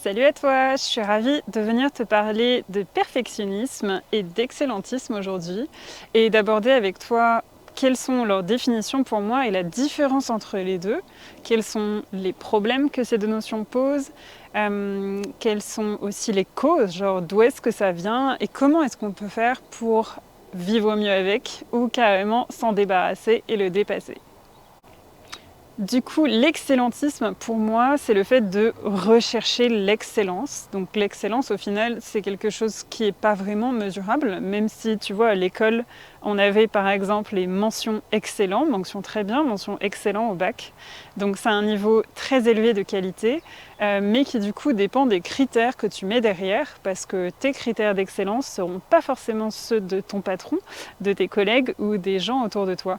Salut à toi, je suis ravie de venir te parler de perfectionnisme et d'excellentisme aujourd'hui et d'aborder avec toi quelles sont leurs définitions pour moi et la différence entre les deux, quels sont les problèmes que ces deux notions posent, quelles sont aussi les causes, genre d'où est-ce que ça vient et comment est-ce qu'on peut faire pour vivre mieux avec ou carrément s'en débarrasser et le dépasser. Du coup, l'excellentisme, pour moi, c'est le fait de rechercher l'excellence. Donc l'excellence, au final, c'est quelque chose qui n'est pas vraiment mesurable, même si, tu vois, à l'école, on avait par exemple les mentions excellent, mention très bien, mention excellent au bac. Donc c'est un niveau très élevé de qualité, mais qui du coup dépend des critères que tu mets derrière, parce que tes critères d'excellence ne seront pas forcément ceux de ton patron, de tes collègues ou des gens autour de toi.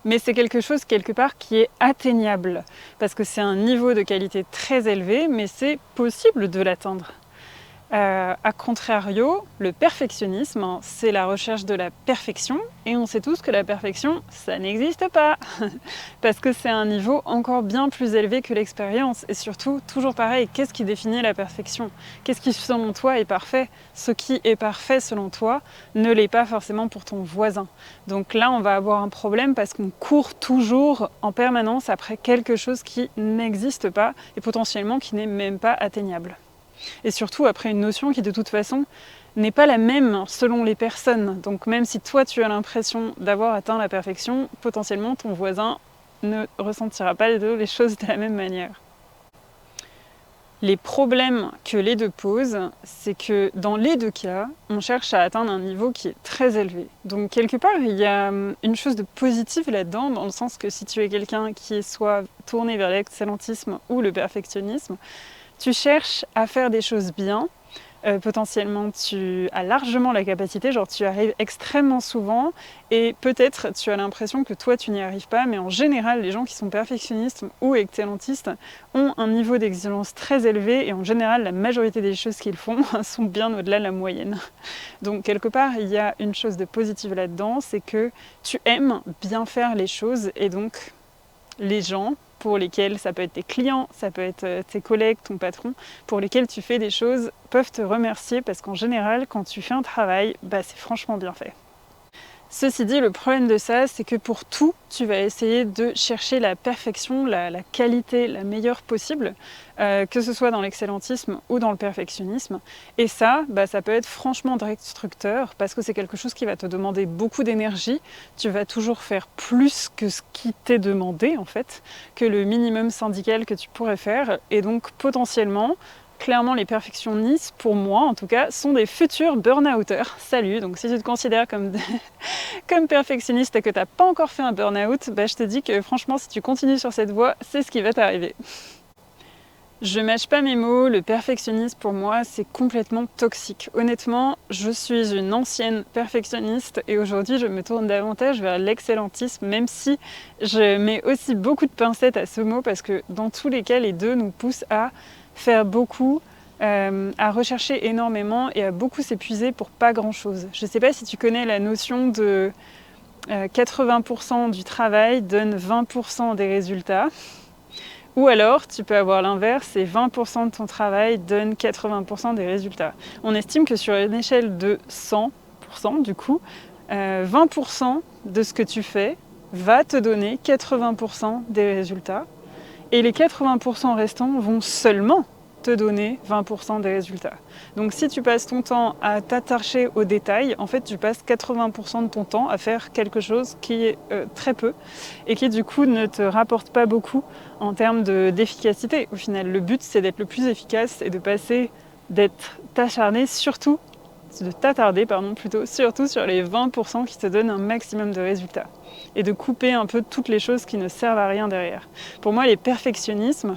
Mais c'est quelque chose quelque part qui est atteignable, parce que c'est un niveau de qualité très élevé, mais c'est possible de l'atteindre. A contrario, le perfectionnisme, c'est la recherche de la perfection, et on sait tous que la perfection, ça n'existe pas, parce que c'est un niveau encore bien plus élevé que l'expérience, et surtout, toujours pareil, qu'est-ce qui définit la perfection? Qu'est-ce qui, selon toi, est parfait? Ce qui est parfait, selon toi, ne l'est pas forcément pour ton voisin. Donc là, on va avoir un problème parce qu'on court toujours en permanence après quelque chose qui n'existe pas, et potentiellement qui n'est même pas atteignable. Et surtout après une notion qui de toute façon n'est pas la même selon les personnes. Donc même si toi tu as l'impression d'avoir atteint la perfection, potentiellement ton voisin ne ressentira pas les choses de la même manière. Les problèmes que les deux posent, c'est que dans les deux cas, on cherche à atteindre un niveau qui est très élevé. Donc quelque part, il y a une chose de positive là-dedans, dans le sens que si tu es quelqu'un qui est soit tourné vers l'excellentisme ou le perfectionnisme, tu cherches à faire des choses bien, potentiellement tu as largement la capacité, genre tu arrives extrêmement souvent et peut-être tu as l'impression que toi tu n'y arrives pas, mais en général les gens qui sont perfectionnistes ou excellentistes ont un niveau d'exigence très élevé et en général la majorité des choses qu'ils font sont bien au-delà de la moyenne. Donc quelque part il y a une chose de positive là-dedans, c'est que tu aimes bien faire les choses et donc les gens pour lesquels ça peut être tes clients, ça peut être tes collègues, ton patron, pour lesquels tu fais des choses, peuvent te remercier parce qu'en général, quand tu fais un travail, c'est franchement bien fait. Ceci dit, le problème de ça, c'est que pour tout, tu vas essayer de chercher la perfection, la qualité la meilleure possible, que ce soit dans l'excellentisme ou dans le perfectionnisme. Et ça, ça peut être franchement destructeur parce que c'est quelque chose qui va te demander beaucoup d'énergie. Tu vas toujours faire plus que ce qui t'est demandé, en fait, que le minimum syndical que tu pourrais faire. Et donc, potentiellement, clairement, les perfectionnistes, pour moi en tout cas, sont des futurs burn-outers. Salut, donc si tu te considères comme perfectionniste et que tu n'as pas encore fait un burn-out, je te dis que franchement, si tu continues sur cette voie, c'est ce qui va t'arriver. Je mâche pas mes mots, le perfectionnisme pour moi c'est complètement toxique. Honnêtement, je suis une ancienne perfectionniste et aujourd'hui je me tourne davantage vers l'excellentisme, même si je mets aussi beaucoup de pincettes à ce mot parce que dans tous les cas les deux nous poussent à faire beaucoup, à rechercher énormément et à beaucoup s'épuiser pour pas grand chose. Je sais pas si tu connais la notion de 80% du travail donne 20% des résultats. Ou alors, tu peux avoir l'inverse, et 20% de ton travail donne 80% des résultats. On estime que sur une échelle de 100%, du coup, 20% de ce que tu fais va te donner 80% des résultats. Et les 80% restants vont seulement te donner 20% des résultats. Donc si tu passes ton temps à t'attacher aux détails, en fait tu passes 80% de ton temps à faire quelque chose qui est très peu et qui du coup ne te rapporte pas beaucoup en termes d'efficacité. Au final, le but c'est d'être le plus efficace et d'être t'acharné surtout, de t'attarder plutôt surtout sur les 20% qui te donnent un maximum de résultats et de couper un peu toutes les choses qui ne servent à rien derrière. Pour moi, les perfectionnismes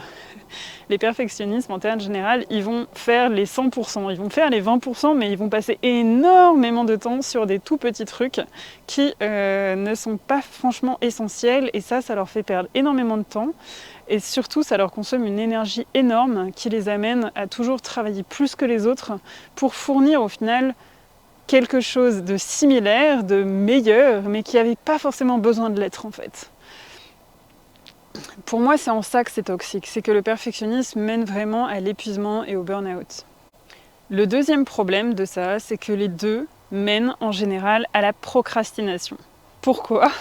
en termes général, ils vont faire les 100%, ils vont faire les 20%, mais ils vont passer énormément de temps sur des tout petits trucs qui ne sont pas franchement essentiels et ça leur fait perdre énormément de temps. Et surtout, ça leur consomme une énergie énorme qui les amène à toujours travailler plus que les autres pour fournir au final quelque chose de similaire, de meilleur, mais qui n'avait pas forcément besoin de l'être en fait. Pour moi, c'est en ça que c'est toxique, c'est que le perfectionnisme mène vraiment à l'épuisement et au burn-out. Le deuxième problème de ça, c'est que les deux mènent en général à la procrastination. Pourquoi?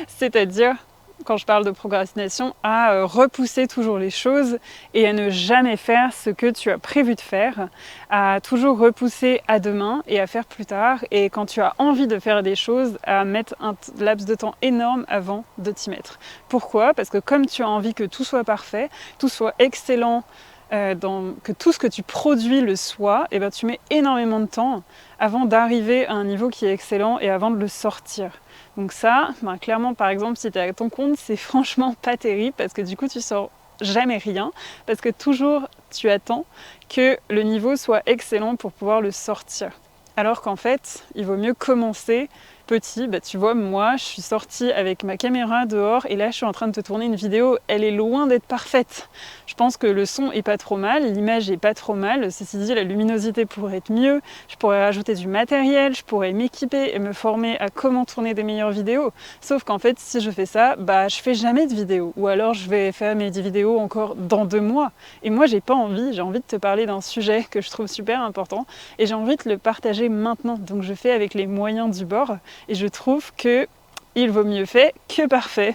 C'est-à-dire, quand je parle de procrastination, à repousser toujours les choses et à ne jamais faire ce que tu as prévu de faire, à toujours repousser à demain et à faire plus tard, et quand tu as envie de faire des choses, à mettre un laps de temps énorme avant de t'y mettre. Pourquoi? Parce que comme tu as envie que tout soit parfait, tout soit excellent, que tout ce que tu produis le soit, et ben tu mets énormément de temps avant d'arriver à un niveau qui est excellent et avant de le sortir. Donc ça, clairement par exemple si tu es à ton compte, c'est franchement pas terrible parce que du coup tu sors jamais rien, parce que toujours tu attends que le niveau soit excellent pour pouvoir le sortir. Alors qu'en fait, il vaut mieux commencer petit. Tu vois, moi, je suis sortie avec ma caméra dehors et là, je suis en train de te tourner une vidéo. Elle est loin d'être parfaite. Je pense que le son est pas trop mal, l'image est pas trop mal. Ceci dit, la luminosité pourrait être mieux. Je pourrais rajouter du matériel, je pourrais m'équiper et me former à comment tourner des meilleures vidéos. Sauf qu'en fait, si je fais ça, je fais jamais de vidéos. Ou alors, je vais faire mes vidéos encore dans 2 mois. Et moi, j'ai pas envie. J'ai envie de te parler d'un sujet que je trouve super important et j'ai envie de le partager maintenant. Donc, je fais avec les moyens du bord. Et je trouve qu'il vaut mieux fait que parfait.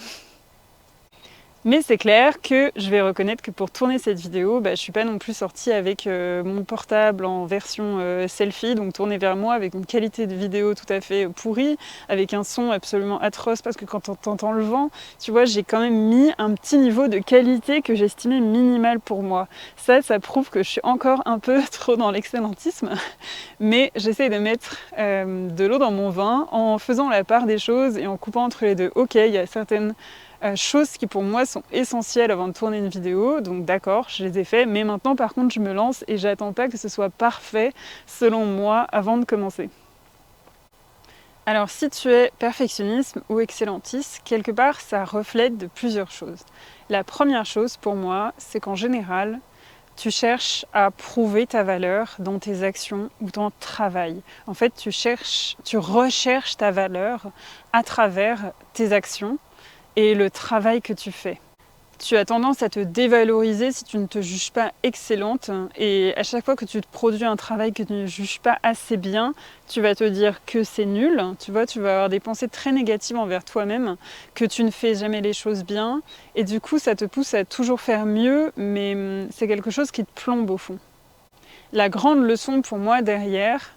Mais c'est clair que je vais reconnaître que pour tourner cette vidéo, je ne suis pas non plus sortie avec mon portable en version selfie, donc tourné vers moi avec une qualité de vidéo tout à fait pourrie, avec un son absolument atroce parce que quand on entend le vent, tu vois, j'ai quand même mis un petit niveau de qualité que j'estimais minimal pour moi. Ça prouve que je suis encore un peu trop dans l'excellentisme, mais j'essaie de mettre de l'eau dans mon vin en faisant la part des choses et en coupant entre les deux. Ok, il y a certaines choses qui pour moi sont essentielles avant de tourner une vidéo, donc d'accord, je les ai fait, mais maintenant par contre je me lance et j'attends pas que ce soit parfait selon moi avant de commencer. Alors si tu es perfectionniste ou excellentiste, quelque part ça reflète de plusieurs choses. La première chose pour moi, c'est qu'en général, tu cherches à prouver ta valeur dans tes actions ou dans ton travail. En fait, tu recherches ta valeur à travers tes actions et le travail que tu fais. Tu as tendance à te dévaloriser si tu ne te juges pas excellente et à chaque fois que tu te produis un travail que tu ne juges pas assez bien, tu vas te dire que c'est nul, tu vois, tu vas avoir des pensées très négatives envers toi-même, que tu ne fais jamais les choses bien et du coup ça te pousse à toujours faire mieux, mais c'est quelque chose qui te plombe au fond. La grande leçon pour moi derrière,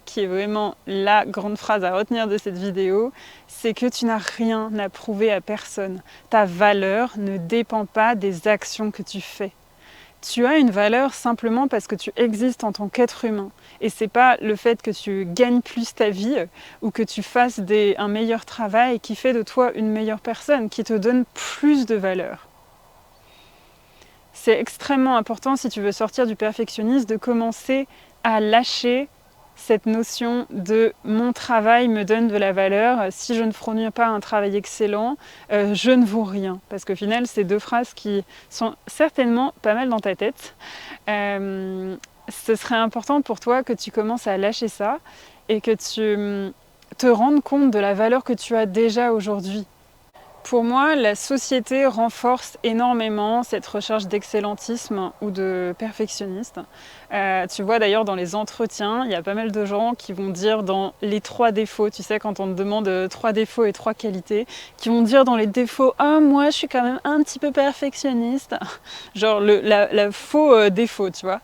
qui est vraiment la grande phrase à retenir de cette vidéo, c'est que tu n'as rien à prouver à personne. Ta valeur ne dépend pas des actions que tu fais. Tu as une valeur simplement parce que tu existes en tant qu'être humain. Et c'est pas le fait que tu gagnes plus ta vie ou que tu fasses un meilleur travail qui fait de toi une meilleure personne, qui te donne plus de valeur. C'est extrêmement important si tu veux sortir du perfectionnisme de commencer à lâcher cette notion de mon travail me donne de la valeur, si je ne fournis pas un travail excellent, je ne vaux rien. Parce qu'au final, c'est 2 phrases qui sont certainement pas mal dans ta tête. Ce serait important pour toi que tu commences à lâcher ça et que tu te rendes compte de la valeur que tu as déjà aujourd'hui. Pour moi, la société renforce énormément cette recherche d'excellentisme ou de perfectionniste. Tu vois d'ailleurs dans les entretiens, il y a pas mal de gens qui vont dire dans les 3 défauts, tu sais quand on te demande 3 défauts et 3 qualités, qui vont dire dans les défauts « Ah moi je suis quand même un petit peu perfectionniste », genre la faux défaut, tu vois,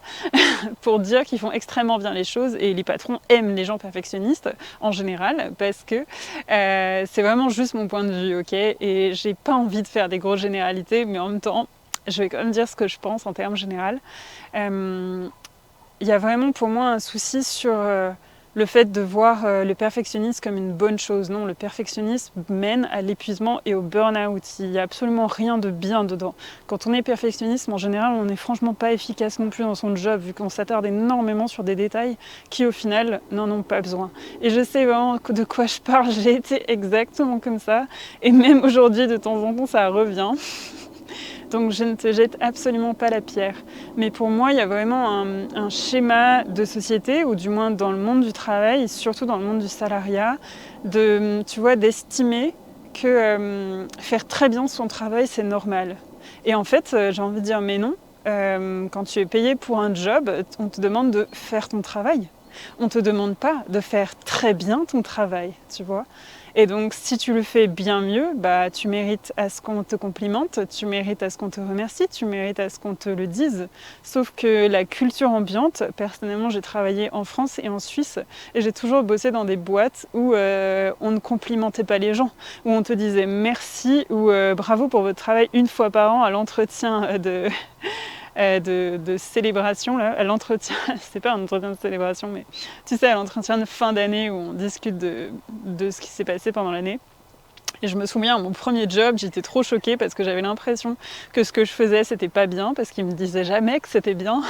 pour dire qu'ils font extrêmement bien les choses et les patrons aiment les gens perfectionnistes en général parce que c'est vraiment juste mon point de vue, ok ? Et j'ai pas envie de faire des grosses généralités, mais en même temps, je vais quand même dire ce que je pense en termes généraux. Il y a vraiment pour moi un souci sur le fait de voir le perfectionnisme comme une bonne chose. Non, le perfectionnisme mène à l'épuisement et au burn-out. Il n'y a absolument rien de bien dedans. Quand on est perfectionniste, en général, on n'est franchement pas efficace non plus dans son job, vu qu'on s'attarde énormément sur des détails qui, au final, n'en ont pas besoin. Et je sais vraiment de quoi je parle. J'ai été exactement comme ça. Et même aujourd'hui, de temps en temps, ça revient. Donc je ne te jette absolument pas la pierre. Mais pour moi, il y a vraiment un schéma de société, ou du moins dans le monde du travail, et surtout dans le monde du salariat, d'estimer que faire très bien son travail, c'est normal. Et en fait, j'ai envie de dire, mais non. Quand tu es payé pour un job, on te demande de faire ton travail. On ne te demande pas de faire très bien ton travail, tu vois. Et donc, si tu le fais bien mieux, bah, tu mérites à ce qu'on te complimente, tu mérites à ce qu'on te remercie, tu mérites à ce qu'on te le dise. Sauf que la culture ambiante, personnellement, j'ai travaillé en France et en Suisse, et j'ai toujours bossé dans des boîtes où on ne complimentait pas les gens, où on te disait merci ou bravo pour votre travail une fois par an à l'entretien de célébration, là, à l'entretien, c'est pas un entretien de célébration, mais tu sais, à l'entretien de fin d'année où on discute de ce qui s'est passé pendant l'année. Et je me souviens, à mon premier job, j'étais trop choquée parce que j'avais l'impression que ce que je faisais, c'était pas bien, parce qu'ils me disaient jamais que c'était bien.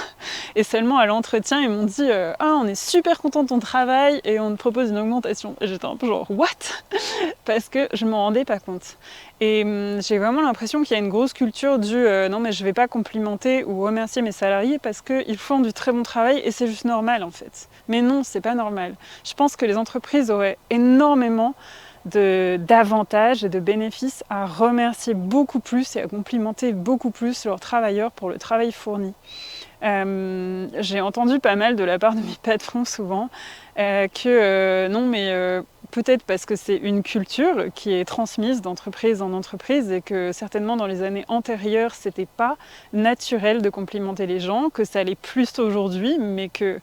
Et seulement à l'entretien, ils m'ont dit « Ah, on est super content de ton travail et on te propose une augmentation. » Et j'étais un peu genre « What ?» Parce que je m'en rendais pas compte. Et j'ai vraiment l'impression qu'il y a une grosse culture du non mais je vais pas complimenter ou remercier mes salariés parce qu'ils font du très bon travail et c'est juste normal en fait. Mais non, c'est pas normal. Je pense que les entreprises auraient énormément d'avantages et de bénéfices à remercier beaucoup plus et à complimenter beaucoup plus leurs travailleurs pour le travail fourni. J'ai entendu pas mal de la part de mes patrons souvent que non mais peut-être parce que c'est une culture qui est transmise d'entreprise en entreprise et que certainement dans les années antérieures c'était pas naturel de complimenter les gens, que ça l'est plus aujourd'hui, mais que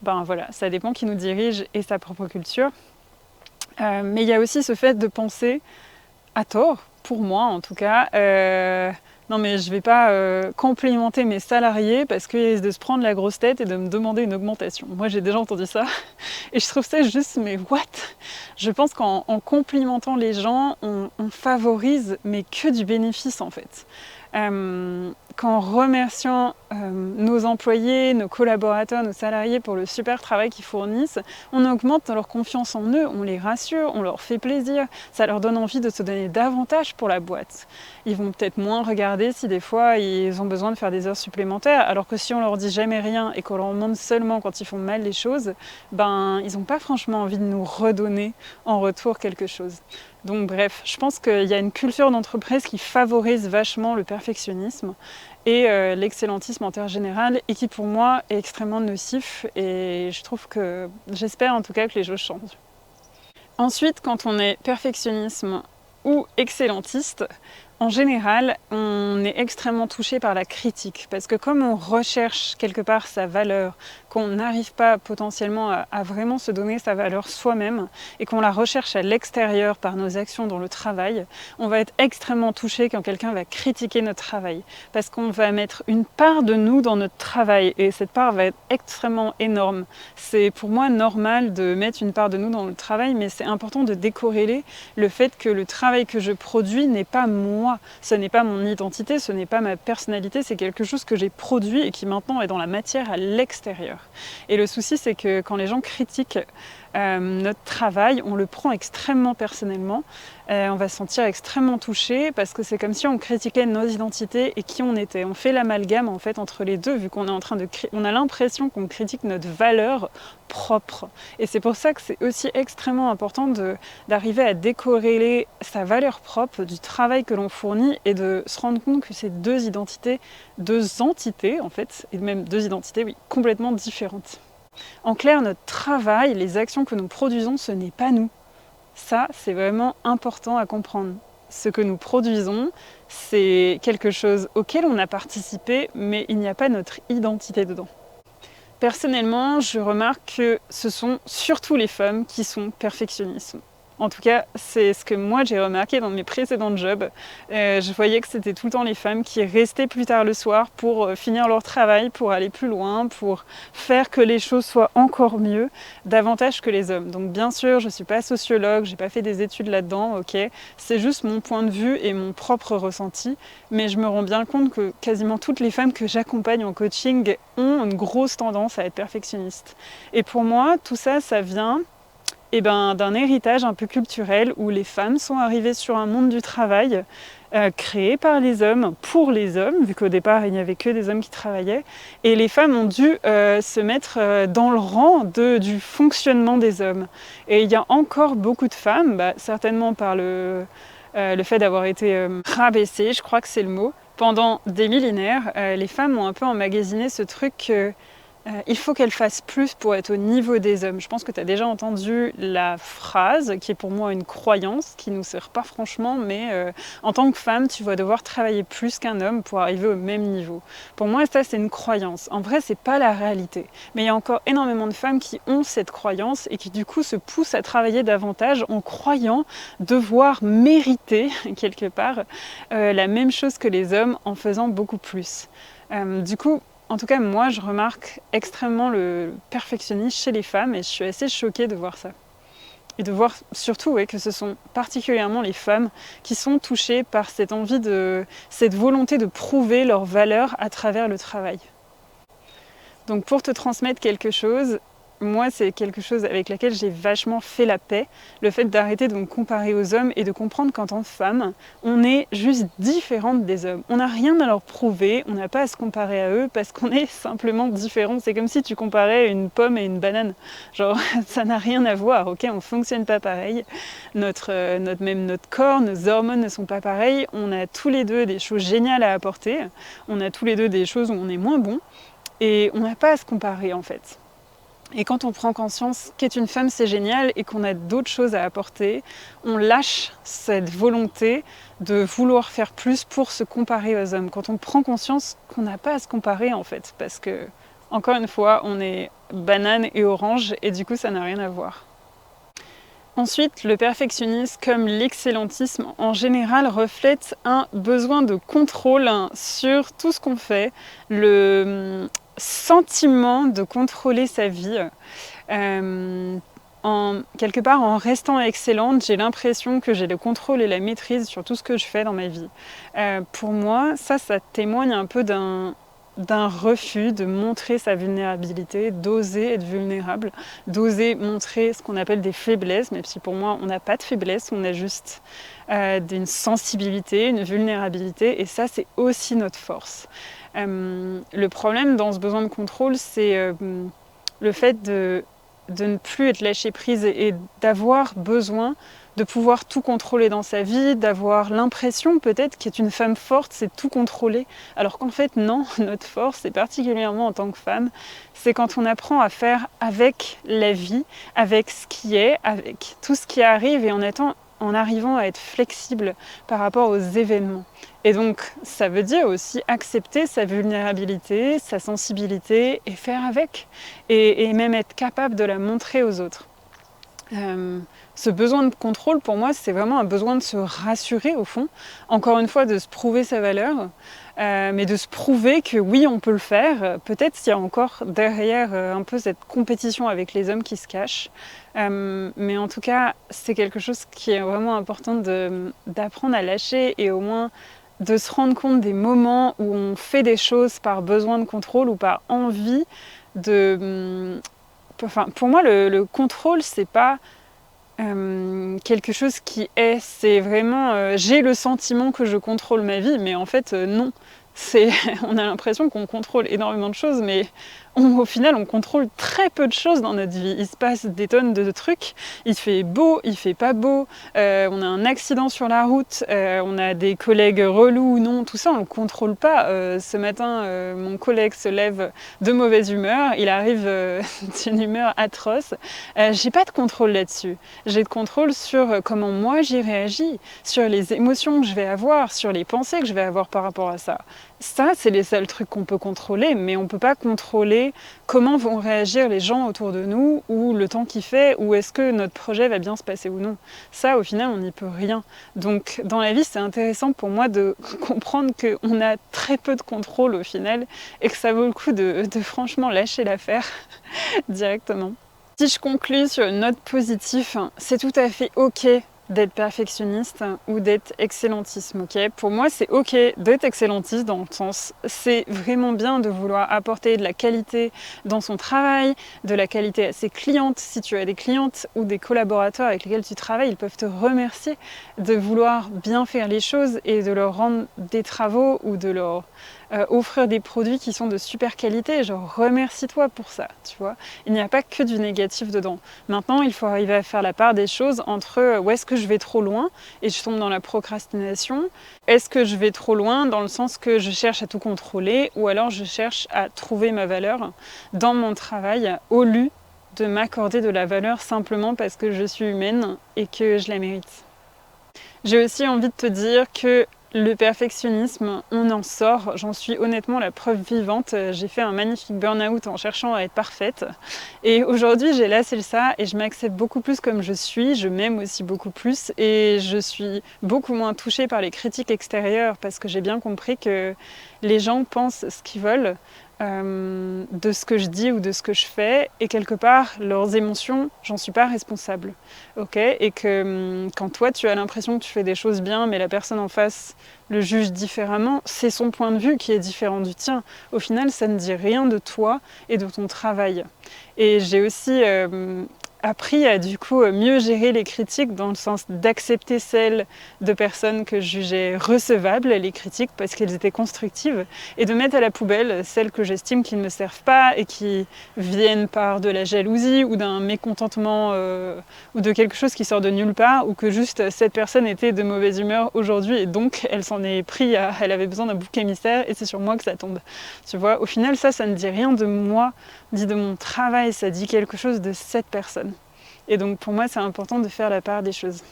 ben voilà, ça dépend qui nous dirige et sa propre culture. Mais il y a aussi ce fait de penser, à tort, pour moi en tout cas, non mais je vais pas complimenter mes salariés parce qu'ils risquent de se prendre la grosse tête et de me demander une augmentation. Moi j'ai déjà entendu ça et je trouve ça juste, mais what? Je pense qu'en complimentant les gens, on favorise mais que du bénéfice en fait. Qu'en remerciant nos employés, nos collaborateurs, nos salariés pour le super travail qu'ils fournissent, on augmente leur confiance en eux, on les rassure, on leur fait plaisir, ça leur donne envie de se donner davantage pour la boîte. Ils vont peut-être moins regarder si des fois ils ont besoin de faire des heures supplémentaires, alors que si on leur dit jamais rien et qu'on leur demande seulement quand ils font mal les choses, ben ils n'ont pas franchement envie de nous redonner en retour quelque chose. Donc bref, je pense qu'il y a une culture d'entreprise qui favorise vachement le perfectionnisme et l'excellentisme en termes général et qui pour moi est extrêmement nocif et j'espère en tout cas que les choses changent. Ensuite, quand on est perfectionnisme ou excellentiste, en général, on est extrêmement touché par la critique parce que comme on recherche quelque part sa valeur, qu'on n'arrive pas potentiellement à vraiment se donner sa valeur soi-même et qu'on la recherche à l'extérieur par nos actions dans le travail, on va être extrêmement touché quand quelqu'un va critiquer notre travail parce qu'on va mettre une part de nous dans notre travail et cette part va être extrêmement énorme. C'est pour moi normal de mettre une part de nous dans le travail, mais c'est important de décorréler le fait que le travail que je produis n'est pas moi. Ce n'est pas mon identité, ce n'est pas ma personnalité, c'est quelque chose que j'ai produit et qui maintenant est dans la matière à l'extérieur. Et le souci, c'est que quand les gens critiquent notre travail, on le prend extrêmement personnellement, on va se sentir extrêmement touché parce que c'est comme si on critiquait nos identités et qui on était. On fait l'amalgame en fait entre les deux vu qu'on est en train on a l'impression qu'on critique notre valeur propre. Et c'est pour ça que c'est aussi extrêmement important d'arriver à décorréler sa valeur propre du travail que l'on fournit et de se rendre compte que c'est deux entités en fait, et même deux identités, oui, complètement différentes. En clair, notre travail, les actions que nous produisons, ce n'est pas nous. Ça, c'est vraiment important à comprendre. Ce que nous produisons, c'est quelque chose auquel on a participé, mais il n'y a pas notre identité dedans. Personnellement, je remarque que ce sont surtout les femmes qui sont perfectionnistes. En tout cas, c'est ce que moi j'ai remarqué dans mes précédents jobs. Je voyais que c'était tout le temps les femmes qui restaient plus tard le soir pour finir leur travail, pour aller plus loin, pour faire que les choses soient encore mieux, davantage que les hommes. Donc bien sûr, je ne suis pas sociologue, je n'ai pas fait des études là-dedans, ok. C'est juste mon point de vue et mon propre ressenti, mais je me rends bien compte que quasiment toutes les femmes que j'accompagne en coaching ont une grosse tendance à être perfectionnistes. Et pour moi, tout ça, ça vient d'un héritage un peu culturel où les femmes sont arrivées sur un monde du travail créé par les hommes, pour les hommes, vu qu'au départ il n'y avait que des hommes qui travaillaient, et les femmes ont dû se mettre dans le rang du fonctionnement des hommes. Et il y a encore beaucoup de femmes, certainement par le fait d'avoir été rabaissées, je crois que c'est le mot. Pendant des millénaires, les femmes ont un peu emmagasiné ce truc il faut qu'elles fassent plus pour être au niveau des hommes. Je pense que tu as déjà entendu la phrase, qui est pour moi une croyance, qui ne nous sert pas franchement, mais en tant que femme, tu vas devoir travailler plus qu'un homme pour arriver au même niveau. Pour moi, ça, c'est une croyance. En vrai, c'est pas la réalité. Mais il y a encore énormément de femmes qui ont cette croyance et qui, du coup, se poussent à travailler davantage en croyant devoir mériter, quelque part, la même chose que les hommes en faisant beaucoup plus. Du coup, en tout cas, moi, je remarque extrêmement le perfectionnisme chez les femmes et je suis assez choquée de voir ça. Et de voir surtout que ce sont particulièrement les femmes qui sont touchées par cette envie cette volonté de prouver leur valeur à travers le travail. Donc pour te transmettre quelque chose, moi, c'est quelque chose avec laquelle j'ai vachement fait la paix, le fait d'arrêter de me comparer aux hommes et de comprendre qu'en tant que femme, on est juste différente des hommes. On n'a rien à leur prouver, on n'a pas à se comparer à eux parce qu'on est simplement différents. C'est comme si tu comparais une pomme et une banane. Genre, ça n'a rien à voir, ok? On ne fonctionne pas pareil. Même notre corps, nos hormones ne sont pas pareilles. On a tous les deux des choses géniales à apporter. On a tous les deux des choses où on est moins bon. Et on n'a pas à se comparer en fait. Et quand on prend conscience qu'être une femme c'est génial et qu'on a d'autres choses à apporter, on lâche cette volonté de vouloir faire plus pour se comparer aux hommes. Quand on prend conscience qu'on n'a pas à se comparer en fait, parce que, encore une fois, on est banane et orange et du coup ça n'a rien à voir. Ensuite, le perfectionnisme comme l'excellentisme en général reflète un besoin de contrôle sur tout ce qu'on fait, le sentiment de contrôler sa vie. Quelque part, en restant excellente, j'ai l'impression que j'ai le contrôle et la maîtrise sur tout ce que je fais dans ma vie. Pour moi, ça témoigne un peu d'un refus de montrer sa vulnérabilité, d'oser être vulnérable, d'oser montrer ce qu'on appelle des faiblesses, même si pour moi on n'a pas de faiblesse, on a juste une sensibilité, une vulnérabilité, et ça c'est aussi notre force. Le problème dans ce besoin de contrôle, c'est le fait de ne plus être lâché prise et d'avoir besoin de pouvoir tout contrôler dans sa vie, d'avoir l'impression peut-être qu'être une femme forte, c'est tout contrôler. Alors qu'en fait, non, notre force, et particulièrement en tant que femme, c'est quand on apprend à faire avec la vie, avec ce qui est, avec tout ce qui arrive et en arrivant à être flexible par rapport aux événements. Et donc, ça veut dire aussi accepter sa vulnérabilité, sa sensibilité et faire avec. Et même être capable de la montrer aux autres. Ce besoin de contrôle, pour moi, c'est vraiment un besoin de se rassurer au fond. Encore une fois, de se prouver sa valeur, mais de se prouver que oui, on peut le faire. Peut-être qu'il y a encore derrière un peu cette compétition avec les hommes qui se cache. Mais en tout cas, c'est quelque chose qui est vraiment important d'apprendre à lâcher et au moins de se rendre compte des moments où on fait des choses par besoin de contrôle ou par envie de... Enfin, pour moi, le contrôle, c'est pas quelque chose qui est. C'est vraiment... j'ai le sentiment que je contrôle ma vie, mais en fait, non. On a l'impression qu'on contrôle énormément de choses, mais au final, on contrôle très peu de choses dans notre vie. Il se passe des tonnes de trucs. Il fait beau, il fait pas beau. On a un accident sur la route. On a des collègues relous ou non. Tout ça, on le contrôle pas. Ce matin, mon collègue se lève de mauvaise humeur. Il arrive d'une humeur atroce. J'ai pas de contrôle là-dessus. J'ai de contrôle sur comment moi j'y réagis, sur les émotions que je vais avoir, sur les pensées que je vais avoir par rapport à ça. Ça, c'est les seuls trucs qu'on peut contrôler, mais on ne peut pas contrôler comment vont réagir les gens autour de nous, ou le temps qu'il fait, ou est-ce que notre projet va bien se passer ou non. Ça, au final, on n'y peut rien. Donc, dans la vie, c'est intéressant pour moi de comprendre qu'on a très peu de contrôle au final, et que ça vaut le coup de franchement lâcher l'affaire directement. Si je conclue sur une note positive, c'est tout à fait ok d'être perfectionniste ou d'être excellentiste, ok? Pour moi, c'est ok d'être excellentiste dans le sens, c'est vraiment bien de vouloir apporter de la qualité dans son travail, de la qualité à ses clientes. Si tu as des clientes ou des collaborateurs avec lesquels tu travailles, ils peuvent te remercier de vouloir bien faire les choses et de leur rendre des travaux ou de leur offrir des produits qui sont de super qualité. Genre, remercie-toi pour ça, tu vois. Il n'y a pas que du négatif dedans. Maintenant, il faut arriver à faire la part des choses entre où est-ce que je vais trop loin et je tombe dans la procrastination, est-ce que je vais trop loin dans le sens que je cherche à tout contrôler ou alors je cherche à trouver ma valeur dans mon travail au lieu de m'accorder de la valeur simplement parce que je suis humaine et que je la mérite. J'ai aussi envie de te dire que le perfectionnisme, on en sort, j'en suis honnêtement la preuve vivante. J'ai fait un magnifique burn-out en cherchant à être parfaite. Et aujourd'hui, j'ai lâché ça et je m'accepte beaucoup plus comme je suis. Je m'aime aussi beaucoup plus et je suis beaucoup moins touchée par les critiques extérieures parce que j'ai bien compris que les gens pensent ce qu'ils veulent. De ce que je dis ou de ce que je fais et quelque part leurs émotions, j'en suis pas responsable, ok? Et que quand toi tu as l'impression que tu fais des choses bien mais la personne en face le juge différemment, c'est son point de vue qui est différent du tien. Au final, ça ne dit rien de toi et de ton travail. Et j'ai aussi appris à du coup mieux gérer les critiques dans le sens d'accepter celles de personnes que je jugeais recevables, les critiques parce qu'elles étaient constructives, et de mettre à la poubelle celles que j'estime qui ne me servent pas et qui viennent par de la jalousie ou d'un mécontentement ou de quelque chose qui sort de nulle part, ou que juste cette personne était de mauvaise humeur aujourd'hui et donc elle s'en est pris à, elle avait besoin d'un bouc émissaire et c'est sur moi que ça tombe. Tu vois, au final ça ne dit rien de moi, dit de mon travail, ça dit quelque chose de cette personne. Et donc pour moi, c'est important de faire la part des choses.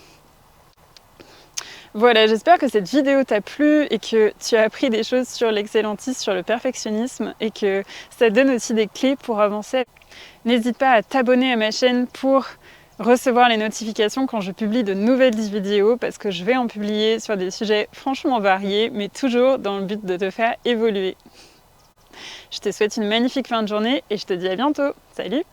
Voilà, j'espère que cette vidéo t'a plu et que tu as appris des choses sur l'excellentisme, sur le perfectionnisme et que ça te donne aussi des clés pour avancer. N'hésite pas à t'abonner à ma chaîne pour recevoir les notifications quand je publie de nouvelles vidéos parce que je vais en publier sur des sujets franchement variés mais toujours dans le but de te faire évoluer. Je te souhaite une magnifique fin de journée et je te dis à bientôt. Salut!